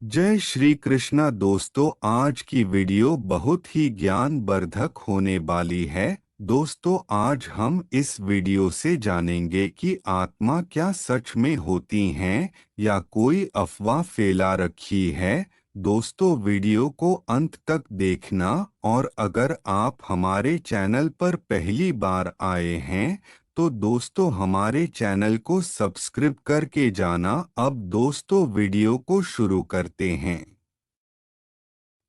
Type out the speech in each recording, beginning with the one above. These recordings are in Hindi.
जय श्री कृष्णा दोस्तों, आज की वीडियो बहुत ही ज्ञानवर्धक होने वाली है। दोस्तों, आज हम इस वीडियो से जानेंगे कि आत्मा क्या सच में होती हैं या कोई अफवाह फैला रखी है। दोस्तों, वीडियो को अंत तक देखना, और अगर आप हमारे चैनल पर पहली बार आए हैं तो दोस्तों हमारे चैनल को सब्सक्राइब करके जाना। अब दोस्तों वीडियो को शुरू करते हैं।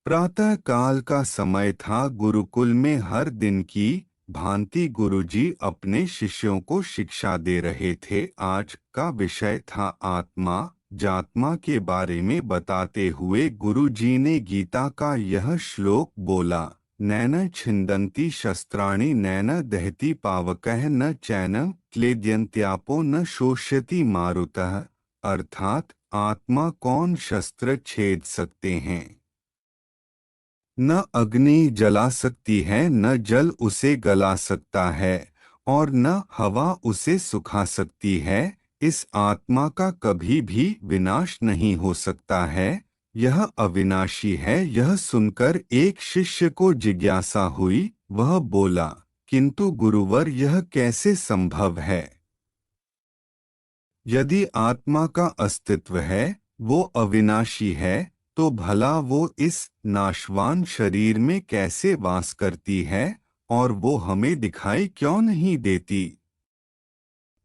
प्रातः काल का समय था। गुरुकुल में हर दिन की भांति गुरुजी अपने शिष्यों को शिक्षा दे रहे थे। आज का विषय था आत्मा जात्मा के बारे में बताते हुए गुरुजी ने गीता का यह श्लोक बोला, नैन छिन्दन्ति शस्त्राणि नैन दहति पावकः न चैन क्लेद्यन्त्यापो न शोष्यति मारुतः। अर्थात आत्मा कौन शस्त्र छेद सकते हैं, न अग्नि जला सकती है, न जल उसे गला सकता है, और न हवा उसे सुखा सकती है। इस आत्मा का कभी भी विनाश नहीं हो सकता है, यह अविनाशी है। यह सुनकर एक शिष्य को जिज्ञासा हुई। वह बोला, किंतु गुरुवर, यह कैसे संभव है? यदि आत्मा का अस्तित्व है, वो अविनाशी है, तो भला वो इस नाशवान शरीर में कैसे वास करती है, और वो हमें दिखाई क्यों नहीं देती?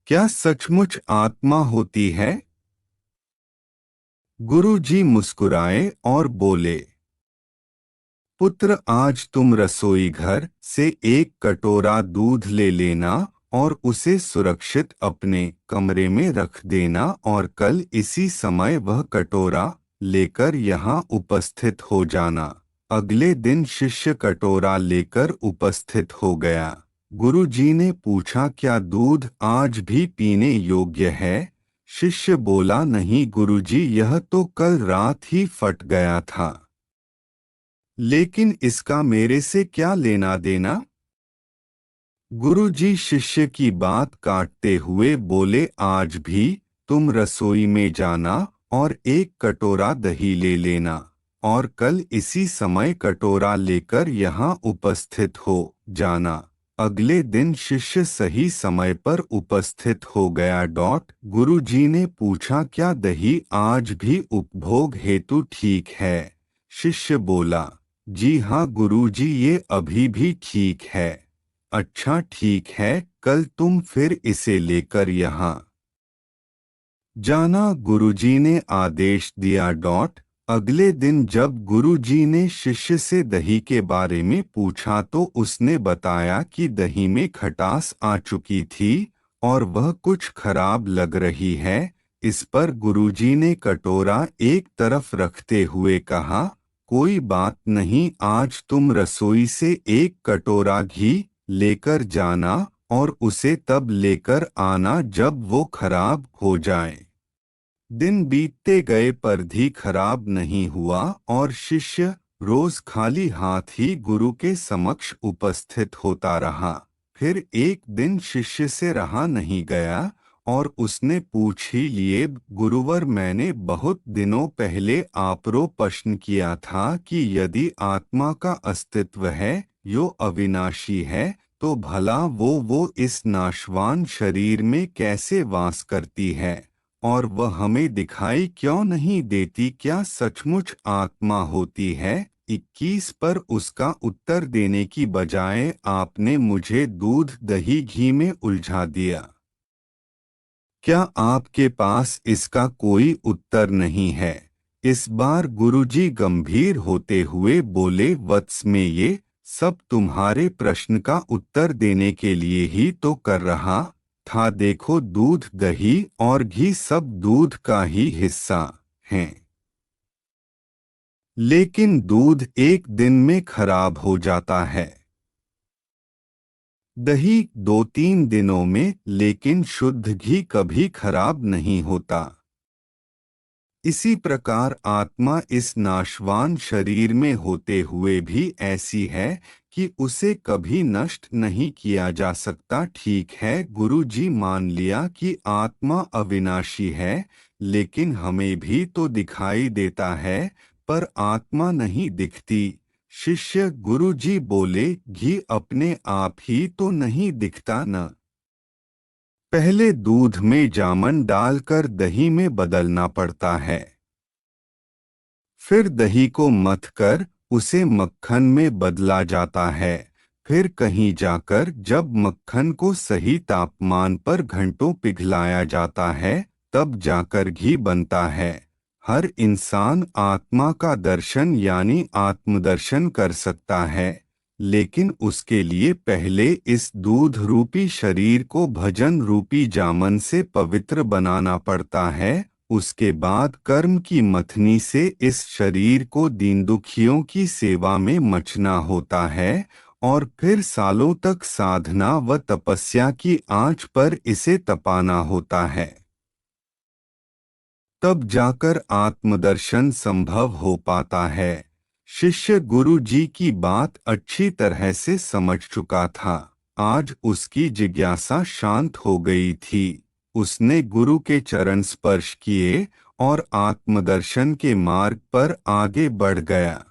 क्या सचमुच आत्मा होती है? गुरु जी मुस्कुराए और बोले, पुत्र, आज तुम रसोई घर से एक कटोरा दूध ले लेना और उसे सुरक्षित अपने कमरे में रख देना, और कल इसी समय वह कटोरा लेकर यहाँ उपस्थित हो जाना। अगले दिन शिष्य कटोरा लेकर उपस्थित हो गया। गुरु जी ने पूछा, क्या दूध आज भी पीने योग्य है? शिष्य बोला, नहीं गुरुजी, यह तो कल रात ही फट गया था। लेकिन इसका मेरे से क्या लेना देना? गुरुजी शिष्य की बात काटते हुए बोले, आज भी तुम रसोई में जाना और एक कटोरा दही ले लेना, और कल इसी समय कटोरा लेकर यहाँ उपस्थित हो जाना। अगले दिन शिष्य सही समय पर उपस्थित हो गया। गुरुजी ने पूछा, क्या दही आज भी उपभोग हेतु ठीक है? शिष्य बोला, जी हाँ गुरुजी, ये अभी भी ठीक है। अच्छा ठीक है, कल तुम फिर इसे लेकर यहाँ जाना, गुरुजी ने आदेश दिया। अगले दिन जब गुरुजी ने शिष्य से दही के बारे में पूछा तो उसने बताया कि दही में खटास आ चुकी थी और वह कुछ खराब लग रही है। इस पर गुरुजी ने कटोरा एक तरफ रखते हुए कहा, कोई बात नहीं, आज तुम रसोई से एक कटोरा घी लेकर जाना और उसे तब लेकर आना जब वो खराब हो जाए। दिन बीतते गए पर भी खराब नहीं हुआ, और शिष्य रोज खाली हाथ ही गुरु के समक्ष उपस्थित होता रहा। फिर एक दिन शिष्य से रहा नहीं गया और उसने पूछ ही लिए, गुरुवर, मैंने बहुत दिनों पहले आपरो प्रश्न किया था कि यदि आत्मा का अस्तित्व है, यो अविनाशी है, तो भला वो इस नाशवान शरीर में कैसे वास करती है, और वह हमें दिखाई क्यों नहीं देती? क्या सचमुच आत्मा होती है? 21 पर उसका उत्तर देने की बजाय आपने मुझे दूध दही घी में उलझा दिया। क्या आपके पास इसका कोई उत्तर नहीं है? इस बार गुरुजी गंभीर होते हुए बोले, वत्स, में ये सब तुम्हारे प्रश्न का उत्तर देने के लिए ही तो कर रहा था। देखो, दूध दही और घी सब दूध का ही हिस्सा हैं। लेकिन दूध एक दिन में खराब हो जाता है, दही 2-3 दिनों में, लेकिन शुद्ध घी कभी खराब नहीं होता। इसी प्रकार आत्मा इस नाशवान शरीर में होते हुए भी ऐसी है कि उसे कभी नष्ट नहीं किया जा सकता। ठीक है, गुरुजी, मान लिया कि आत्मा अविनाशी है, लेकिन हमें भी तो दिखाई देता है, पर आत्मा नहीं दिखती। शिष्य: गुरुजी बोले, घी अपने आप ही तो नहीं दिखता न। पहले दूध में जामन डालकर दही में बदलना पड़ता है, फिर दही को मथकर उसे मक्खन में बदला जाता है, फिर कहीं जाकर जब मक्खन को सही तापमान पर घंटों पिघलाया जाता है, तब जाकर घी बनता है। हर इंसान आत्मा का दर्शन यानी आत्मदर्शन कर सकता है, लेकिन उसके लिए पहले इस दूध रूपी शरीर को भजन रूपी जामन से पवित्र बनाना पड़ता है। उसके बाद कर्म की मथनी से इस शरीर को दीन दुखियों की सेवा में मचना होता है, और फिर सालों तक साधना व तपस्या की आंच पर इसे तपाना होता है। तब जाकर आत्मदर्शन संभव हो पाता है। शिष्य गुरु जी की बात अच्छी तरह से समझ चुका था। आज उसकी जिज्ञासा शांत हो गई थी। उसने गुरु के चरण स्पर्श किए और आत्मदर्शन के मार्ग पर आगे बढ़ गया।